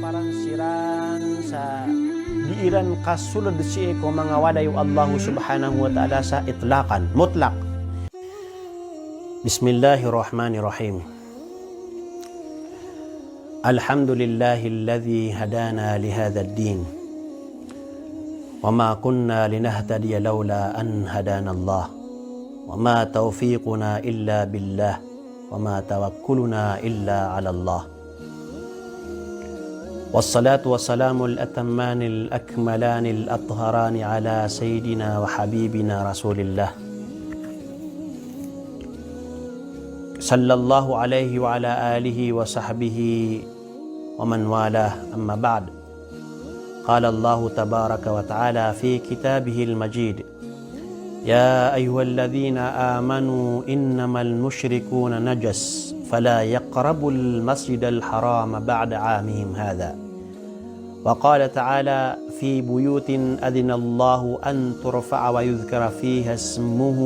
paransiran sa diiran kasulod si ko mga walayo Allah subhanahu wa ta'ala sa itlaqan, mutlak. Bismillahirrahmanirrahim. Alhamdulillahilladzi hadana lihadha ad-din. Wama kunna linahtadiya lawla an hadana Allah. Wama taufiquna illa billah. Wama tawakkuluna illa ala Allah. والصلاة والسلام الأتمان الأكملان الأطهران على سيدنا وحبيبنا رسول الله صلى الله عليه وعلى آله وصحبه ومن والاه. أما بعد، قال الله تبارك وتعالى في كتابه المجيد: يا أيها الذين آمنوا إنما المشركون نجس فلا يقربوا المسجد الحرام بعد عامهم هذا. وقال تعالى: في بيوت أذن الله أن ترفع ويذكر فيها اسمه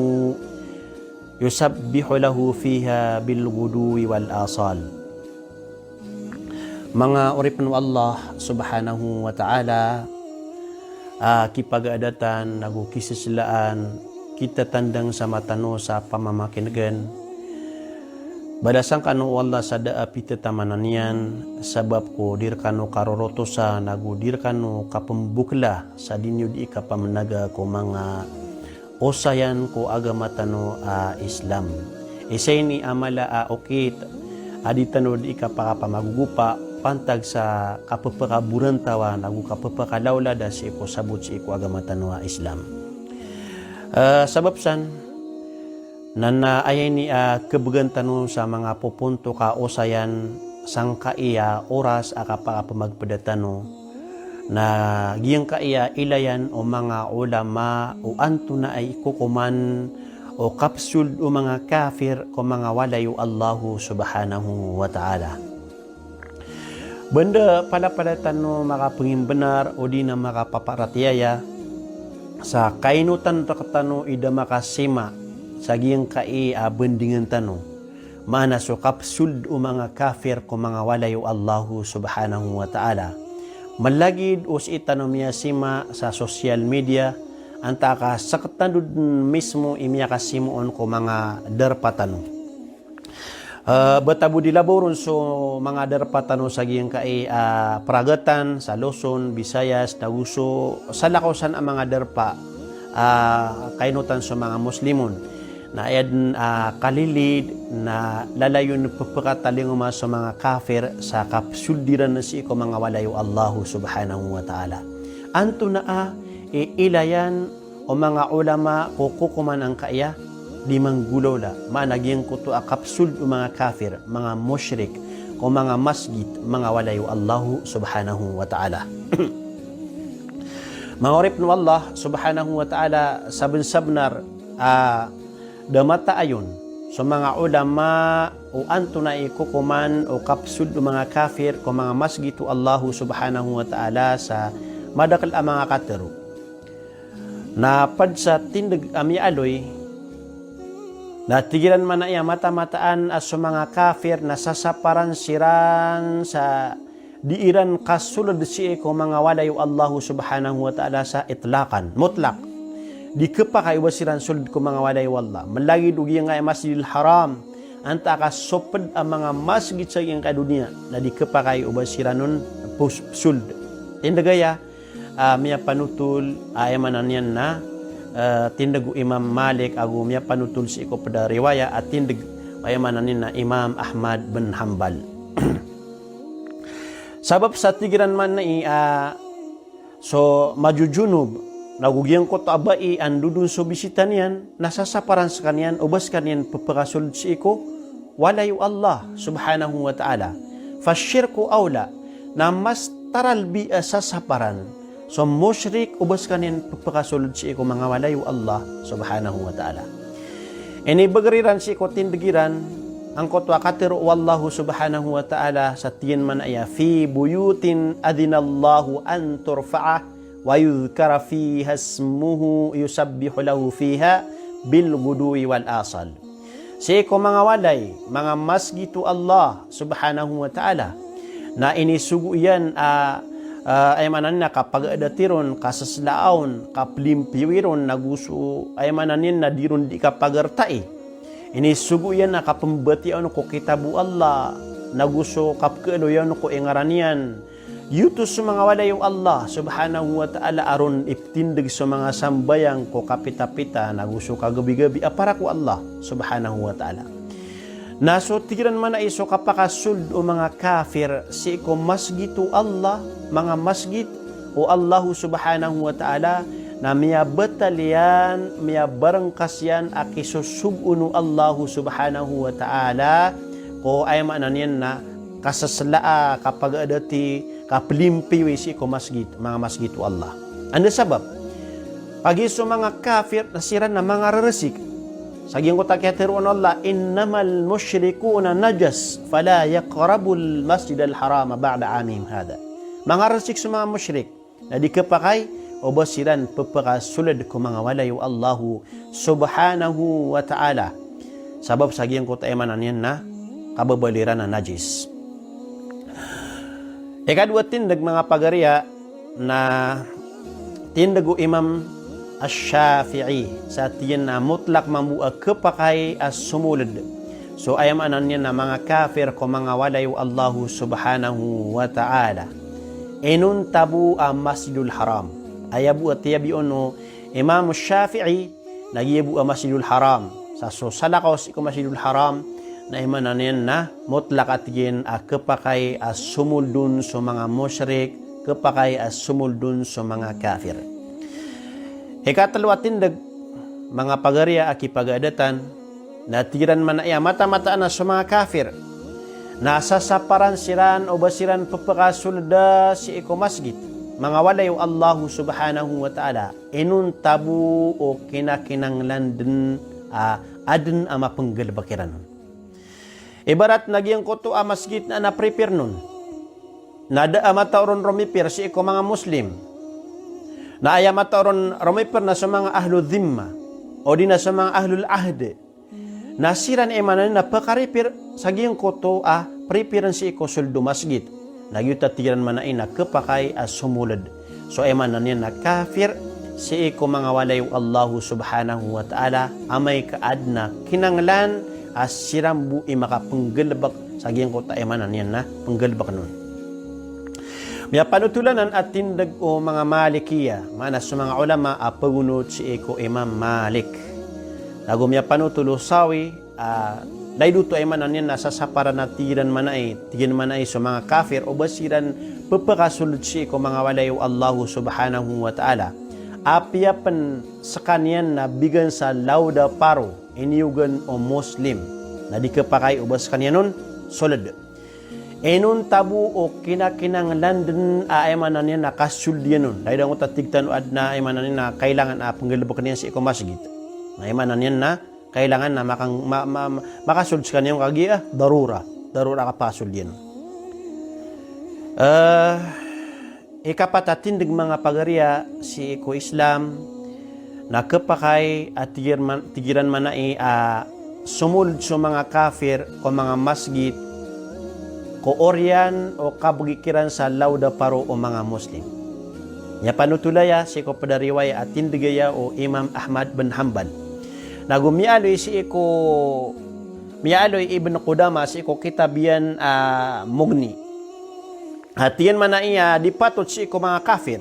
يسبح له فيها بالغدو والآصال. Mga uripin Allah subhanahu wa ta'ala, kipagadatan nagu kisislaan kita tandang sa matano sa pamamakingan. Badasang kanu Allah sada apita tamanan yan, sabab ko dir kanu karorotosa nagu dir kanu kapembukla sa dinyo di kapamnaga ko mga osayan ko agama tano Islam. Isay ni amala okit aditano di kapakapamagugupa pantag sa kapapakaburan tawa nagu kapapakalawla da si ko sabot si ko agama tano Islam. Sabab san nana ayay ni kebugan tanu sa mga pupunto ka osayan sang kaiya oras akapagpedatano na giyang kaiya ilayan o mga ulama o anto na ay kukuman o kapsul o mga kafir o mga walayo Allahu subhanahu wa ta'ala. Benda pala tanu makapangimbenar o di na makapaparatiyaya sa kainutan rakatano ida makasima sagiyang kai bendingan tano mana so kapsul o mga kafir ko mga walayo Allahu subhanahu wa ta'ala. Malagid us itano miyasima sa social media anta ka sakatandud mismo imiyakasimuon ko mga darpatano. Batabu dilaboron so mga darpatano sagiyang kai pragatan sa Luzon, Visayas, Taguso, sa lakosan ang mga darpa kainutan sa mga Muslimon na ayad kalilid na lalayon pagpakataling sa mga kafir sa kapsuldiran na si ko mga walayo Allahu subhanahu wa ta'ala. Anto na ilayan o mga ulama kukuman ang kaya di manggulaw la maanagyan ko to kapsul o mga kafir, mga mushrik o mga masjid, mga walayo Allahu subhanahu wa ta'ala. Mga orip no Allah subhanahu wa ta'ala sabnar damata ayon so mga ulama o anto na ikukuman o kapsud o mga kafir o mga masjid o Allahu subhanahu wa ta'ala sa madakal ang mga katero na pad sa tindag ami aloy na tigilan man na iya mata-mataan as so mga kafir na sasaparan siran sa diiran kasulod si ko mga walayo Allahu subhanahu wa ta'ala sa itlaqan, mutlak. Di kapakay wasiran sulod ko mga walay wallah. Malagi dugi nga Masjidil Haram. Anta ka soped ang mga masjid sa iyang kadunia na di kapakay wasiran sulod. Tindagaya, miya panutul ayamanan yan na tindagu Imam Malik agu miya panutul si ko pada riwaya at tindag ayamanan yan na Imam Ahmad bin Hanbal. Sabab sa tigiran man na so majujunub nagugyan ko to abai andudun so bisitan yan nasasaparan sa kanyan ubas kanyan papakasulod si iko walayo Allah subhanahu wa ta'ala fasyirku awla na mas taralbi sasaparan so musyrik ubas kanyan papakasulod si iko mga walayo Allah subhanahu wa ta'ala. Ini bagariran si iko tindagiran ang kotwa katiro wallahu subhanahu wa ta'ala sa tiyan man aya fi buyutin adinallahu an turfa'ah wa yudhkara fiha ismuhu yusabbihu lahu fiha bil ghudwi wal asal. Si ko mga walay, mga masjid to Allah subhanahu wa ta'ala na inisugo yan ay manan na kapag adatiron kasaslaon kaplimpiwiron naguso ay manan na diron di kapagartai inisugo yan na kapambatian ko kitabu Allah naguso kapkedo yan ko ingaranian yutos sa mga walayo Allah subhanahu wa ta'ala aron iptindig sa mga sambayang ko kapita-pita naguso kagabi-gabi para ko Allah subhanahu wa ta'ala. Naso tigiran man na iso kapakasud o mga kafir si ko masgitu Allah mga masgit o Allah subhanahu wa ta'ala na miya batalyan miya barangkasyan akisusubunu Allah subhanahu wa ta'ala ko ay manan na kasaslaa kapag adati kaplimpiwi si ko masjid, mga masjid o Allah. Ano sabab? Pagi so mga kafir nasiran na mga reresik. Saging ko takiatiruan Allah, innamal musyrikuna najas, fala yaqrabul masjid al-harama ba'da amim hada. Mga resik sa mga musyrik, na di kapakay, o basiran papakasulad ko mga walayo Allahu subhanahu wa ta'ala. Sabab saging ko taimanan yan na kababaliran na najis. Ikadwa tindag mga pagariya na tindag o Imam Ash-Shafi'i sa tiyan na mutlak mamua kapakay as sumulad. So ayam anan yan na mga kafir ko mga walayo Allahu subhanahu wa ta'ala. Inun tabu ang Masjidul Haram. Ayabu at tiyabion no Imam Ash-Shafi'i nagiyabu ang Masjidul Haram. Sa so salakos iko Masjidul Haram na imananin na mutlak at yin kapakay as sumuldun sa mga musyrik, kapakay as sumuldun sa mga kafir. Ikatalwa tindag, mga pagariya akipagadatan, na tiran man ay mata-mata na sa mga kafir, nasasaparan siran o basiran papakasulda si iko masjid, mga walayo Allahu subhanahu wa ta'ala, inun tabu o kinakinanglan din adin ama panggalbakiran. Ibarat nagyang ko to masjid na na-prepare nun. Nada amatauron romipir si iko mga Muslim. Na ay amatauron romipir na sa mga ahlul dhimma o di na sa mga ahlul ahde. Nasiran emanan na pakaripir sa giyang ko to preparean si iko suldo masjid. Nagyutatiran man na ina kapakay sumulad. So emanan yan na kafir si iko mga walayo Allahu subhanahu wa ta'ala amay kaad na kinanglan sirambu makapenggelbak saging kota emanan yan na penggelbak nun. May panutulanan at tindag o mga Malikiya mana sa mga ulama pagunod si eko Imam Malik. Lago may panutulo sawi dayduto emanan yan na sasapara na tiran manay tigin manay sa mga kafir o basiran papakasulod si eko mga walayo Allahu subhanahu wa ta'ala. Apiapan sa kanyan na bigan sa lauda paro iniyugan o Muslim na di kapakay ubas kanya nun solid. Enun tabu o kinakinanglan din ayamanan niya na kasuldian nun. Dahil ang tatigtan ad na ayamanan niya na kailangan panggalabok niya sa iko masjid. Na ayamanan niya na kailangan na makasuld sa kanya yung kagi darura kapasuldian. Ikapatatindig mga pagariya si iko Islam na kapakay at tigiran man na sumulod sa mga kafir o mga masjid ko oryan o kabugikiran sa lauda paro o mga Muslim. Nya panutulaya si ko padariwaya at tindigaya o Imam Ahmad bin Hanbal. Nagumialoy si iko mialoy Ibn Qudama si iko kitabian Mughni. Hatiyan man na iya dipatot si iko mga kafir.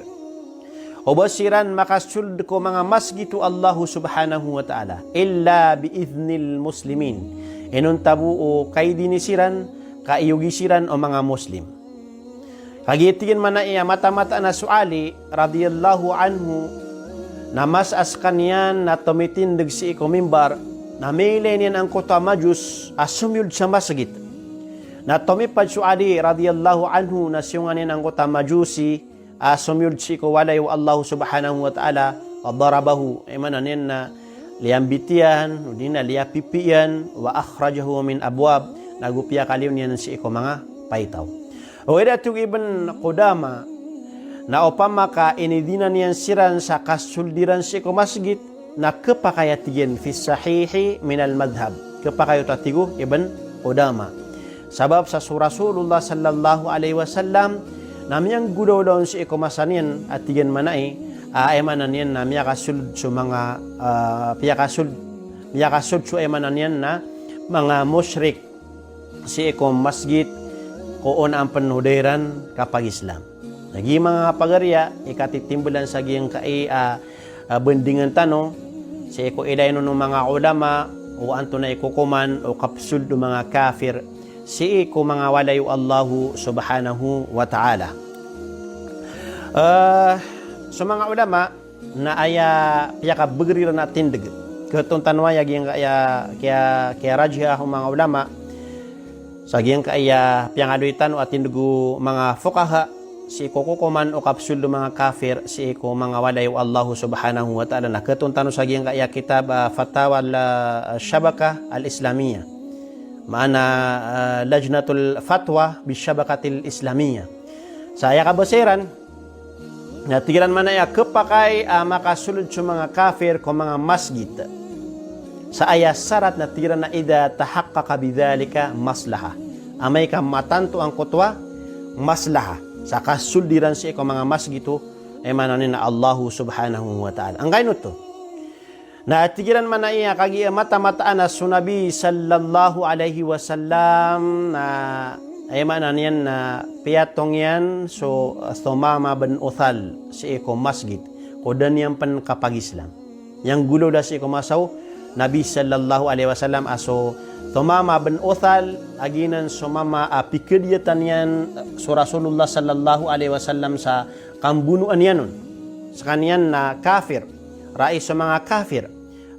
O basiran makasuld ko mga masjidu Allahu subhanahu wa ta'ala illa biiznil muslimin. Inun tabu o kay dinisiran, kaiyugisiran o mga Muslim. Kagitikin man na iya mata-mata na suali radiyallahu anhu na mas askan yan na tumitindig si iko mimbar na mailin yan ang kota majus asumyud sa masjid. Na tumipad suali radiyallahu anhu na siyungan yan ang kota majusi sumyud si ko walayo Allah subhanahu wa ta'ala darabahu imanan yan na liyambitian di na liyapipian wa akhrajahu min abwab nagupya kaliw niyan si ko mga paitaw o ida tug Ibn Qudama na upama ka inidinan niyan siran sa kasuldiran si ko masjid na kapakayatigen fi sahihi min al madhab kapakayo tatigo Ibn Qudama Sabab sa Rasulullah sallallahu alaihi wasallam namiyang gudaw daw si ikumasanin at tiyan manay ay mananian na miyakasud sa mga miyakasud sa ay mananian na mga musyrik si ikom masjid koon ang panuderan kapag Islam. Nagi mga pagarya ikatitimbulan sa giyang kai bendingan tanong si iko iday no mga ulama o anto na ikukuman o kapsud ng mga kafir si iko mga walayo Allahu subhanahu wa ta'ala. So mga ulama na aya piyaka begri na tindig ketong tanwa yaging kaya rajha mga ulama sa giyang kaya piyang aduitan o atindugo mga fuqaha si iko kukuman o kapsul ng mga kafir si iko mga walayo Allahu subhanahu wa ta'ala na ketong tanong sa giyang kaya kitab Fatawa al-Shabaka al-Islamiyya maana lajnatul fatwa bisyabakatil islamiyya saya kabasiran na tigilan man ay kapakay makasulod sa mga kafir ko mga masjid sa aya sarat na tigilan na ida tahaqqaqa bidhalika maslaha amay ka matanto ang kutwa maslaha sa kasuldiran si ko mga masjid to ay mananin na Allahu subhanahu wa ta'ala ang gayon to na tigiran man na iya kagi mata-mataan na sunabi sallallahu alaihi wasallam na ay manan yan na piyatong yan so Thumama bin Uthal si iko masjid kodan yan pan kapag Islam yang gulo da si iko masaw Nabi sallallahu alaihi wasallam aso Thumama bin Uthal aginan sumama pikiriyatan yan so Rasulullah sallallahu alaihi wasallam sa kambunuan yanon sa kanyan na kafir rais sa mga kafir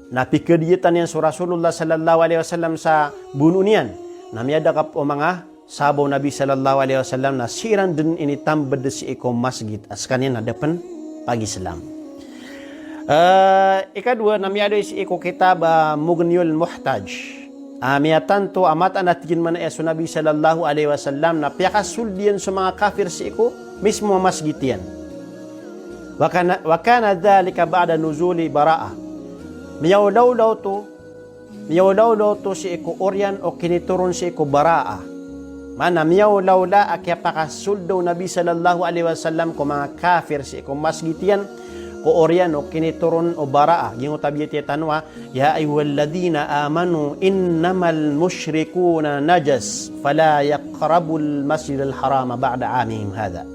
napikaditan yan sa Rasulullah sallallahu alaihi wasallam sa buno niyan namiyada kap o mga sabaw Nabi sallallahu alaihi wasallam na siran din initambad si iko masjid as kanyan na depan pag-Islam. Ikadua namiyada si iko kitab Mughniyul Muhtaj miyatanto amat anatigin man sa Nabi sallallahu alaihi wasallam na piyakasuldian sa mga kafir si iko mismo masjid yan wa kana dhalika ba'da nuzuli bara'ah miyaw daw to si iko oryan o kinituron si iko baraa mana miyaw la akya pakasuldo Nabi sallallahu alaihi wasallam ko mga kafir si iko masgitian ko oryan o kinituron o baraa yung tabiyati tanwa ya ayyuhalladhina amanu innamal musyrikuna najas fala yaqrabul masjidal harama ba'da amihim hadha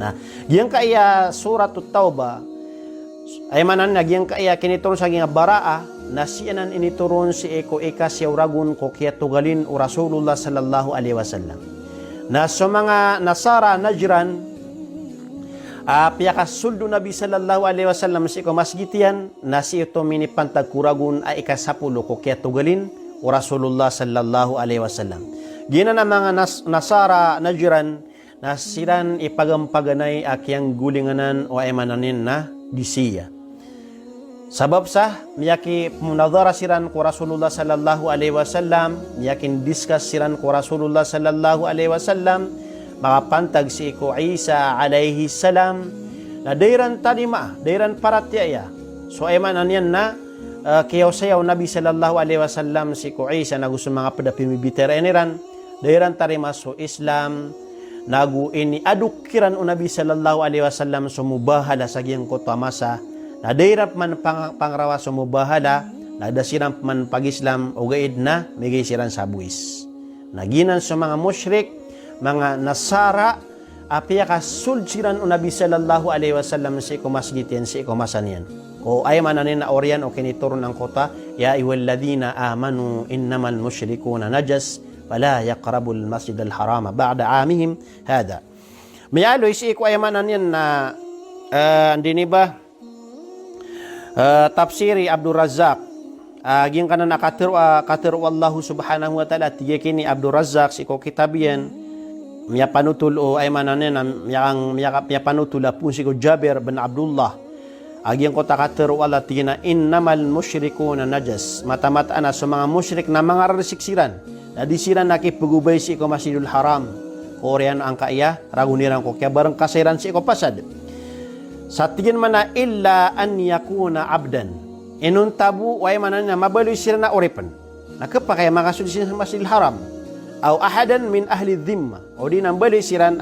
na yung kaya suratut tauba ay manan nagyang kaya kinituron sa ginga baraa na siyanan inituron si eko siyaw ragun ko kaya tugalin o Rasulullah sallallahu alaihi wasallam na sa mga Nasara Najran piyakasuldo Nabi sallallahu alaihi wasallam si eko masgitian na si ito minipantag kuragun ay ikasapulo ko kaya tugalin o Rasulullah sallallahu alaihi wasallam gina na mga Nasara Najran na silan ipagampaganay akyang gulinganan o ay mananin na disiya. Sabab sa miyaki munadhara siran ko Rasulullah sallallahu alaihi wasallam, miyakin discuss siran ko Rasulullah sallallahu alaihi wasallam, makapantag si ko Isa alaihi salam na dayran tanima, dayran paratyaya. So ay manan yan na kayaw sayaw Nabi sallallahu alaihi wasallam si ko Isa na gusto mga padapimibiter eniran, dayran tarima so Islam nagu ini adukiran o Nabi sallallahu alaihi wasallam sumubahala sa giyang kutamasa na dayrap man pangrawa sumubahala na dasiran man pag-Islam o gaid na migay siran sa buwis naginan sa mga musyrik mga Nasara apya kasul siran o Nabi sallallahu alaihi wasallam si kumasgitian si kumasanian o ay mananin na oryan o kinituron ng kota ya ayyuhalladhina amanu innamal musyrikuna najas fala yaqrabul masjidal harama ba'da amihim hada. Mayaloy si iko ayamanan yan na hindi ba tafsiri Abdul Razzaq aging kana nakatiru Allahu subhanahu wa ta'ala tiga kini Abdul Razzaq si iko kitabian miya panutul o ayamanan yan miya panutul pun si ko Jabir bin Abdullah aging ko takatiru Allah tigina innamal musyrikuna najas mata-mata na sa mga musyrik na mga resiksiran na di sila nakipagubay si iko Masjidul Haram Korean ang kaya raguniran ko kaya barang kasiran si iko pasad sa tigin man na illa an yakuna abdan inun tabu way manan na mabaloy sila na oripan nakapakaya makasud sila sa Masjidul Haram aw ahadan min ahli dhimma o di nambali siran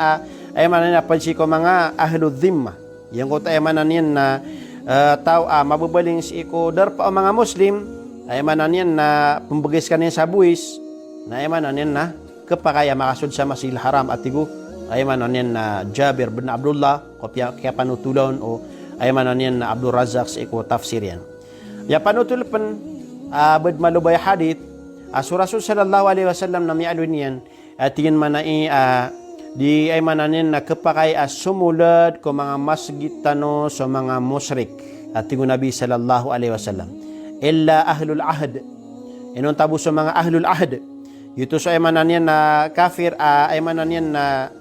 ay manan na pansi ko mga ahlu dhimma yang ko tay manan yan na tao mabubaling si ko darpa mga Muslim ay manan yan na pumbagis kanin sa buwis na ay manan yan na kapakaya makasud sa Masjidil Haram at tigo ay manan yan na Jabir bin Abdullah kaya panutulon o ay manan yan na Abdul Razak sa iko tafsir yan ya panutulpan bad malubay hadith Rasul sallallahu alaihi wasallam na mialun yan at tingin man na di ay mananin na kapakay sumulad ko mga masjid tano sa mga musyrik at tingin Nabi sallallahu alaihi wasallam illa ahlul ahd inon tabo sa mga ahlul ahd ito sa ay mananin na kafir ay mananin na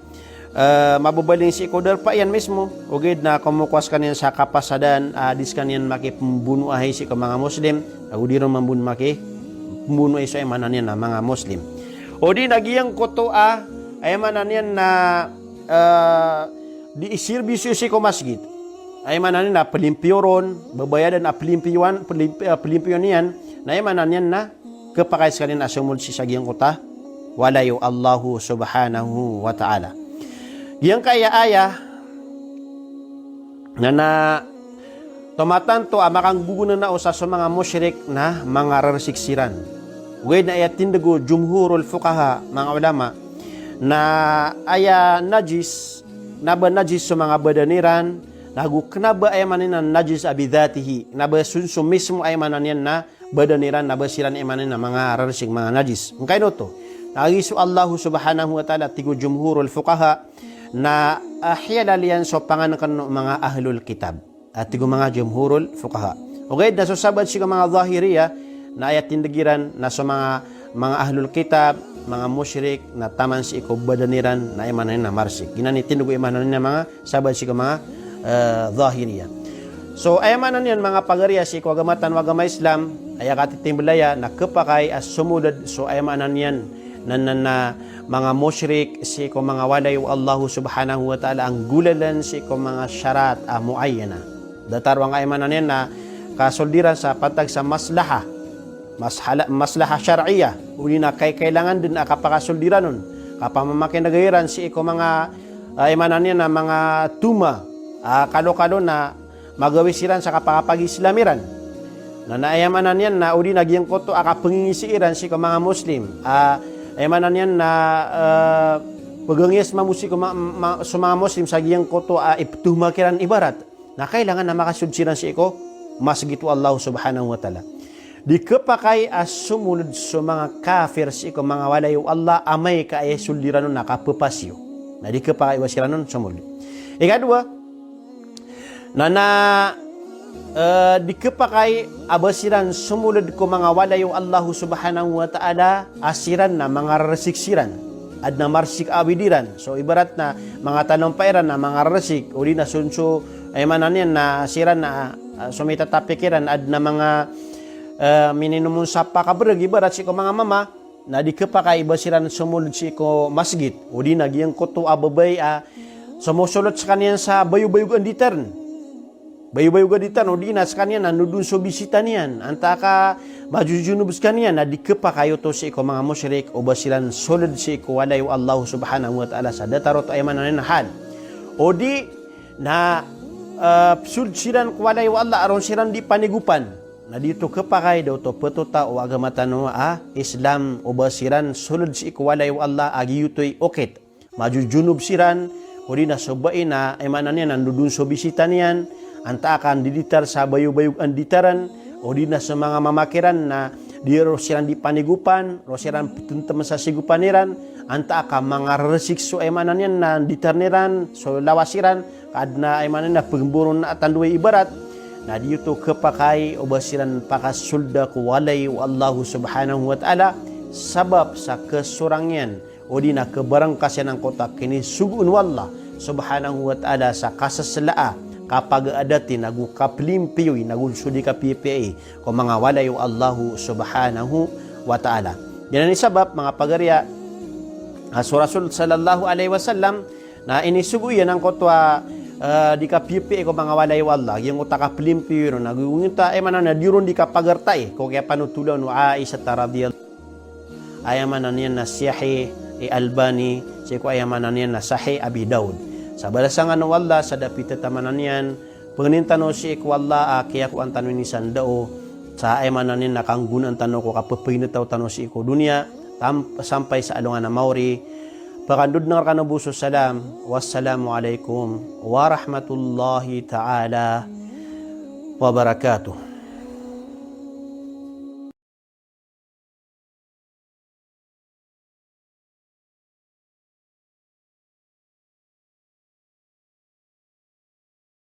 mabubaling si kodar pa yan mismo ugid na kumukwas kanyan sa kapasadan dis kanyan makipumbuno ahay si mga Muslim agudiron mambun mbuno iso ay manan yan na mga Muslim. O di nagiyang koto ay manan yan na di isirbisyo si ko masjid. Ay manan yan na pelimpyo ron, babayadan na pelimpyo niyan, na ay manan yan na kapakais kanin asumul si sagiyang kota, walayo Allahu subhanahu wa ta'ala. Giyang kaya na tumatanto makang gugunan na usa sa mga musyrik na mga rarsiksiran. Wait na ayatindago jumhurul fuqaha mga ulama na najis naba najis sa mga badaniran nagu knaba ay manan najis abidatihi naba sunso mismo ay manan yan na badaniran naba siran ay manan na mga rarsik mga najis. Kaino to nagisu Allah subhanahu wa ta'ala tigo jumhurul fuqaha na ahyalalian so panganan mga ahlul kitab at tigo mga jumhurul fuqaha. Okay, nasusabad siya mga zahiriya na ayat tindagiran na sa mga ahlul kitab, mga musyrik na taman si iko badaniran na imanan na marsik. Ginani tindugo imanan na mga sabad siya mga zahiriya. So ayamanan yan mga pagariya si iko agamatan wagama Islam ay akatitimbalaya na kapakay as sumulad so ayamanan yan na mga musyrik si iko mga walayo Allah subhanahu wa ta'ala ang gulalan si iko mga syarat muayyana. Datarwang ayamanan yan na kasoldiran sa patag sa maslaha syar'iyah uli na kailangan din kapakasoldiran nun kapamamakin nagayiran si iko mga imanan niya na mga tuma kalo-kalo na magawisiran sa kapakapag-islamiran na naayamanan yan na uli nagyang koto akapangingisiran si iko mga Muslim imanan yan na pagangis mamusi ko sa mga Muslim sa giyang koto iptumakiran ibarat na kailangan na makasudsiran si iko masgitu Allah subhanahu wa ta'ala di kapakay sumunod sa mga kafir si iko mga walayo Allah amay ka ay suldiran nun nakapapasyo na di kapakay wasiran nun sumunod. Ikadua di kapakay abasiran sumunod ko mga walayo Allah subhanahu wa ta'ala asiran na mga rasiksiran at na marsik awidiran so ibarat na mga talumpairan na mga rasik o di na sunso ay manan yan na asiran na sumitatapikiran at na mga mininumun sa pakabrag ibarat si ko mga mama na di kapakay basiran sumulod si ko masjid o di nagyang koto ababay sumusulot sa kanyan sa bayo-bayog anditan o di na sa kanyan nudun so bisita niyan anta ka majujunubs kanyan na di kapakayo to si ko mga musyrik o basiran sulod si ko walayo Allah subhanahu wa ta'ala sa datarot ay mananahan o di na sulsiran ko walayo Allah aron siran di panigupan na dito kapakay daw to petuta o agamatan no Islam o basiran sulod si ikwalay wa Allah agiyutoy okit majujunub siran o di na sobain na emanan yan nandudun so bisita niyan anta akan diditar sa bayog-bayog anditaran o di na sa mga mamakiran na di ro siran di panigupan ro siran putuntam sa sigupaniran anta akan mga resik so emanan yan na ditarniran so lawasiran kadna emanan na pagburon na atanduay ibarat na dito kapakay o basiran pakasulda ko walay wa Allah subhanahu wa ta'ala sabab sa kesurangyan o di na kebarangkasyan ng kota kini sugun wallah subhanahu wa ta'ala sa kasaslaa kapag adati nagu kaplimpiyoy nagu sudi kapipiay ko mga walay wa Allah subhanahu wa ta'ala. Yan ang sabab mga pagarya Rasul sallallahu alaihi wasallam na inisuguyan ang kotwa di ka pipi ko mga walay wallah yung utaka plimpiro nagungunta manan na diron di ka pagartay ko kaya panutulon wa Aisha radhiyallahu ayaman niyan na Sahih Albani, siku ayaman niyan na Sahih Abi Daud. Sa balasangan ng Allah, sa dapita tamanan niyan, pangintano si ikwalla, kaya ko ang tanong ni Sandao, sa ayaman niyan na kanggun ang tanong ko, kapapinataw tanong si iku dunia, sampai sa alungan na Mauri. Pakandud na kanabuso salam. Wassalamualaikum warahmatullahi ta'ala wabarakatuh.